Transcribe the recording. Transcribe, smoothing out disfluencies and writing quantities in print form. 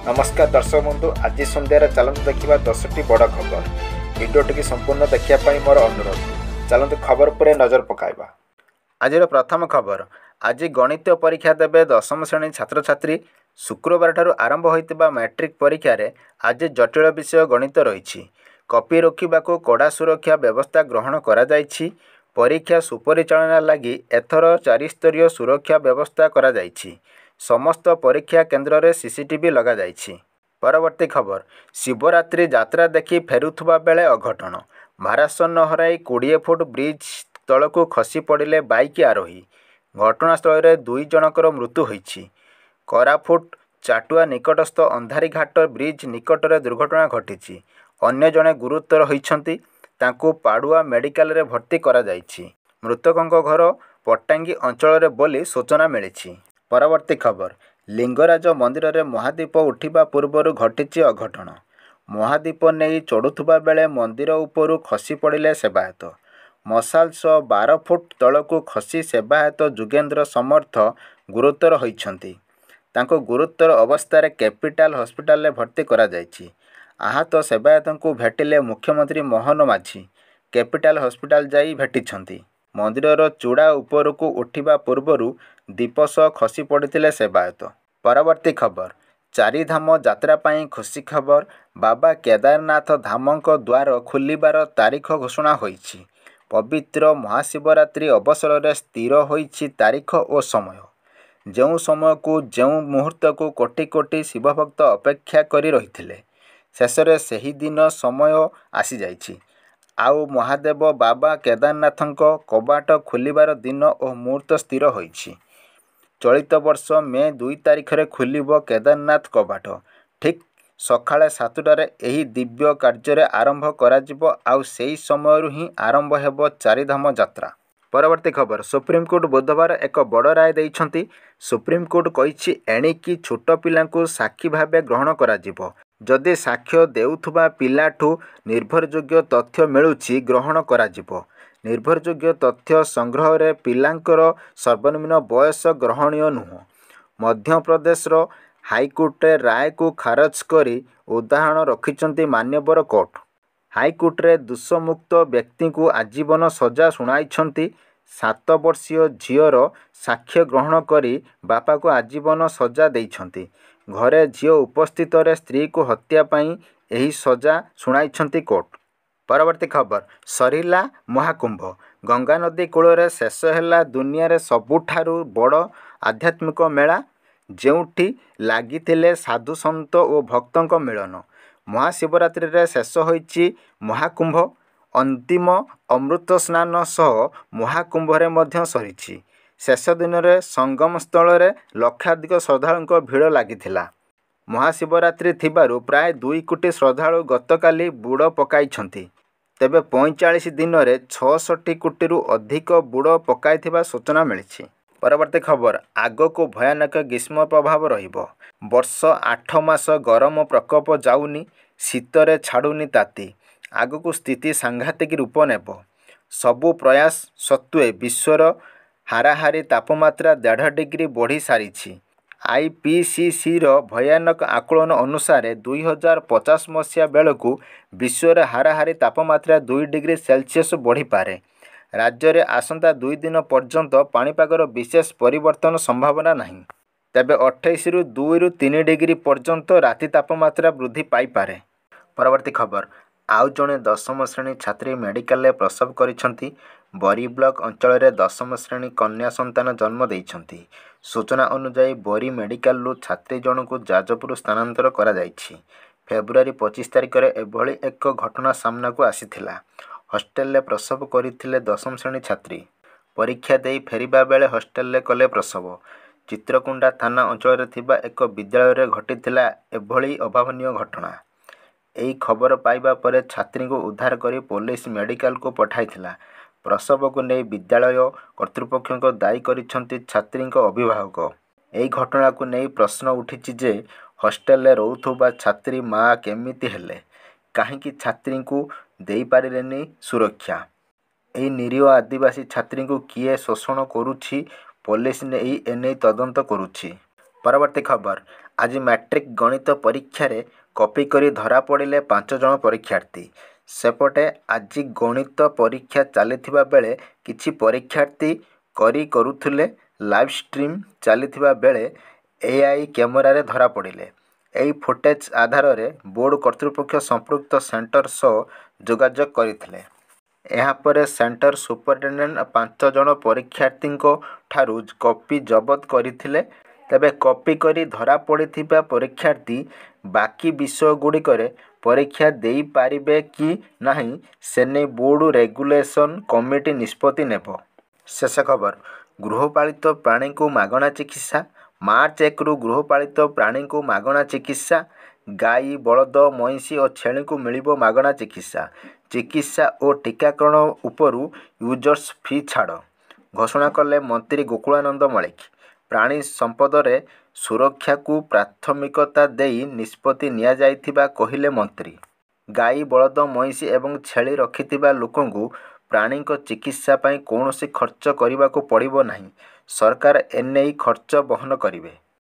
नमस्कार दर्शक बंधु, आज सन्धार चलते देखा 10टी बड़ खबर। भिडियोटी संपूर्ण देखापी मोर अनुरोध। चलते खबर पर नजर पकाइबा। आज प्रथम खबर। आज गणित परीक्षा देवे 10म श्रेणी छात्र छात्री। शुक्रवार ठारू आरंभ होइतिबा मैट्रिक परीक्षा रे आज जटिल विषय गणित रही। कॉपी रोकने कड़ा सुरक्षा व्यवस्था ग्रहण करा जायछि। परीक्षा सुपरिचालना लगी एथर 4 स्तरीय सुरक्षा व्यवस्था करा जायछि। समस्त परीक्षा केन्द्र में सीसीटीवी लगा जायछि। परवर्ती खबर। शिवरात्रि यात्रा देखि फेरुथुबा बेले अघटन। भारसाम्य हराई 20 फुट ब्रिज तलकू खसी पड़े बाइक आरोही। घटनास्थल में 2 जनकर मृत्यु होइछि। कोरापुट चाटुआ निकटस्थ अंधारी घाट ब्रिज निकट में दुर्घटना घटी। अन्य जने गुरुतर होइछन्ति। तांकू पाड़ुआ मेडिकल रे भर्ती करा जायछि। मृतकों घर पट्टांगी अंचल रे बोली सूचना मिली। परवर्ती खबर। लिंगराज मंदिर रे महादीप उठिबा पूर्व घटी अघटन। महादीप नहीं चढ़ुवा बेले मंदिर उपरू खसी पड़े सेवायत। मशाल सह 12 फुट तलकू खसी सेवायत जुगेन्द्र समर्थ गुरुतर होइछन्ति। तांको गुरुतर अवस्था कैपिटाल हॉस्पिटल भर्ती करा जायछि। आहत सेवायत को भेटिले मुख्यमंत्री मोहन माझी। कैपिटाल हॉस्पिटल जाई भेटिछन्ति। मंदिरर चूड़ा उपरकू उठिबा पूर्व दीप सह खसी पड़ते सेवायत। परवर्ती खबर। 4 धाम यात्रा पाई खुशी खबर। बाबा केदारनाथ धामक द्वार खुलिबार तारीख घोषणा होइछि। पवित्र महाशिवरात्रि अवसर में स्थिर होइछि तारीख और समय। जो समय को जो मुहूर्त को कोटि कोटि शिवभक्त अपेक्षा करी रहिथिले, शेषरे सही दिन समय आसी जाइछि। आउ महादेव बाबा केदारनाथक कबाट खुलिबार दिन और मुहूर्त स्थिर होइछि। चलित वर्ष मे 2 तारीख रे खुलिब केदारनाथ कबाट। ठीक सकाଳେ 7टारे एही दिव्य कार्य आरंभ कराजिब। आउ सेही समयरु ही आरंभ हेब 4 धाम यात्रा। परवर्ती खबर। सुप्रीमकोर्ट बुधवार एक बड़ राय दैछन्ति। सुप्रीमकोर्ट कहिछि एणिकी छोट पिलांकु साक्षी भावे ग्रहण कराजिब। जदि साक्ष्य देउथुबा पिलाठू निर्भरयोग्य तथ्य मिलुछि ग्रहण कराजिब। निर्भरयोग्य तथ्य संग्रह रे पिलांकर सर्वनिम्न बयस ग्रहणीय नुह। मध्य प्रदेश हाईकोर्ट राय को खारज करी उदाहरण रखिचंती मान्यवर कोर्ट। हाईकोर्ट रे दोषमुक्त व्यक्ति को आजीवन सजा सुनाइछंती। 7 वर्षीय झीवर साक्ष्य ग्रहण करी बापा को आजीवन सजा देइछंती। घरे झील उपस्थित रे स्त्री को हत्या पाई एही सजा सुनाइछंती कोर्ट। परवर्ती खबर। सरिला महाकुंभ। गंगा नदी कूल शेष है दुनिया रे सबुठारु बड़ आध्यात्मिक मेला, जेउठी लागिथिले साधु संत और भक्तों मिलन। महाशिवरात्रि रे शेष होइछि महाकुंभ। अंतिम अमृत स्नान सह महाकुंभ रे मध्य सरीछि। शेष दिन रे संगम स्थल रे लक्षाधिक श्रद्धालुंक भीड़ लागिथिला। महाशिवरात्रि थिबारु प्राय 2 कोटी श्रद्धालु गतकाली बुड़ पकाइछन्ति। तेबे 45 दिन रे 66 कोटी अधिक बुड़ पकाइथिबा सूचना मिली। परवर्ती खबर। आग को भयानक ग्रीष्म प्रभाव रहिबो। वर्ष 8 मास गरम प्रकोप जाउनी, शीतरे छाड़ुनी ताती। आग को स्थिति सांघातिक रूप नेब। सबु प्रयास सत्वे विश्वर हाराहारी तापमात्रा 1.5 डिग्री बढ़ी सारिछि। आईपीसीसी रो भयानक आकलन अनुसार 2050 मसीहा बेलू विश्वर हाराहारी तापमात्रा 2 डिग्री सेल्सियस बढ़ी पारे। राज्य में आसंता 2 दिन पर्यंत पाणीपागर विशेष परिवर्तन संभावना नहीं। तेबे 28 रु 2 रु 3 डिग्री पर्यंत राति तापमात्रा वृद्धि पाई पारे। परवर्ती खबर। आउ जणे 10म श्रेणी छात्री मेडिकल प्रसव करिसंती। बरी ब्लॉक अंचल में 10म श्रेणी कन्या संतान जन्म देइछंती। सूचना अनुसार बरी मेडिकल छात्री जनक जाजपुर स्थानांतर करा जायछि। फेब्रुआरी 25 तारिख में एभली एक घटना सामना को आसीथिला। हॉस्टेल प्रसव करथिले 10म श्रेणी छात्री। परीक्षा देई फेरिबा बेले हॉस्टेल कले प्रसव। चित्रकुंडा थाना अंचल में थिबा एक विद्यालय घटिथिला एभली अभावनीय घटना। एही खबर पाइबा परे छात्री को उद्धार करी पुलिस मेडिकल को पठाइथिला। प्रसव को नहीं विद्यालय कर्तृपक्ष दायी करिसंती छात्री अभिभावक। एही घटना को नहीं प्रश्न उठिछि जे हॉस्टेल रोथुबा छात्री माँ केमिति हेले, काहींकि छात्री को देई पारिलेनी सुरक्षा। एही निरीह आदिवासी छात्री को किए शोषण करुछि, पुलिस ने एने तदंत करुछि। ପରବର୍ତ୍ତୀ ଖବର ଆଜି ମ୍ୟାଟ୍ରିକ୍ ଗଣିତ ପରୀକ୍ଷାରେ କପି କରି ଧରାପଡ଼ିଲେ 5 ଜଣ ପରୀକ୍ଷାର୍ଥୀ। ସେପଟେ ଆଜି ଗଣିତ ପରୀକ୍ଷା ଚାଲିଥିବା ବେଳେ କିଛି ପରୀକ୍ଷାର୍ଥୀ କରୁଥିଲେ ଲାଇଭ୍ ଷ୍ଟ୍ରିମ୍ ଚାଲିଥିବା ବେଳେ ଏଆଇ କ୍ୟାମେରାରେ ଧରାପଡ଼ିଲେ। ଏହି ଫୁଟେଜ୍ ଆଧାରରେ ବୋର୍ଡ କର୍ତ୍ତୃପକ୍ଷ ସମ୍ପୃକ୍ତ ସେଣ୍ଟର ସହ ଯୋଗାଯୋଗ କରିଥିଲେ। ଏହାପରେ ସେଣ୍ଟର ସୁପରିଟେଣ୍ଡେଣ୍ଟ 5 ଜଣ ପରୀକ୍ଷାର୍ଥୀଙ୍କ ଠାରୁ କପି ଜବତ କରିଥିଲେ। ତେବେ କପି କରି ଧରାପଡ଼ିଥିବା ପରୀକ୍ଷାର୍ଥୀ ବାକି ବିଷୟଗୁଡ଼ିକରେ ପରୀକ୍ଷା ଦେଇପାରିବେ କି ନାହିଁ ସେନେଇ ବୋର୍ଡ ରେଗୁଲେସନ୍ କମିଟି ନିଷ୍ପତ୍ତି ନେବ। ଶେଷ ଖବର ଗୃହପାଳିତ ପ୍ରାଣୀଙ୍କୁ ମାଗଣା ଚିକିତ୍ସା। ମାର୍ଚ୍ଚ 1ରୁ ଗୃହପାଳିତ ପ୍ରାଣୀଙ୍କୁ ମାଗଣା ଚିକିତ୍ସା। ଗାଈ, ବଳଦ, ମଇଁଷି ଓ ଛେଳିଙ୍କୁ ମିଳିବ ମାଗଣା ଚିକିତ୍ସା। ଚିକିତ୍ସା ଓ ଟିକାକରଣ ଉପରୁ ୟୁଜର୍ସ ଫି ଛାଡ଼ ଘୋଷଣା କଲେ ମନ୍ତ୍ରୀ ଗୋକୁଳାନନ୍ଦ ମଳିକ। ପ୍ରାଣୀ ସମ୍ପଦରେ ସୁରକ୍ଷାକୁ ପ୍ରାଥମିକତା ଦେଇ ନିଷ୍ପତ୍ତି ନିଆଯାଇଥିବା କହିଲେ ମନ୍ତ୍ରୀ। ଗାଈ, ବଳଦ, ମଇଁଷି ଏବଂ ଛେଳି ରଖିଥିବା ଲୋକଙ୍କୁ ପ୍ରାଣୀଙ୍କ ଚିକିତ୍ସା ପାଇଁ କୌଣସି ଖର୍ଚ୍ଚ କରିବାକୁ ପଡ଼ିବ ନାହିଁ। ସରକାର ଏନେଇ ଖର୍ଚ୍ଚ ବହନ କରିବେ।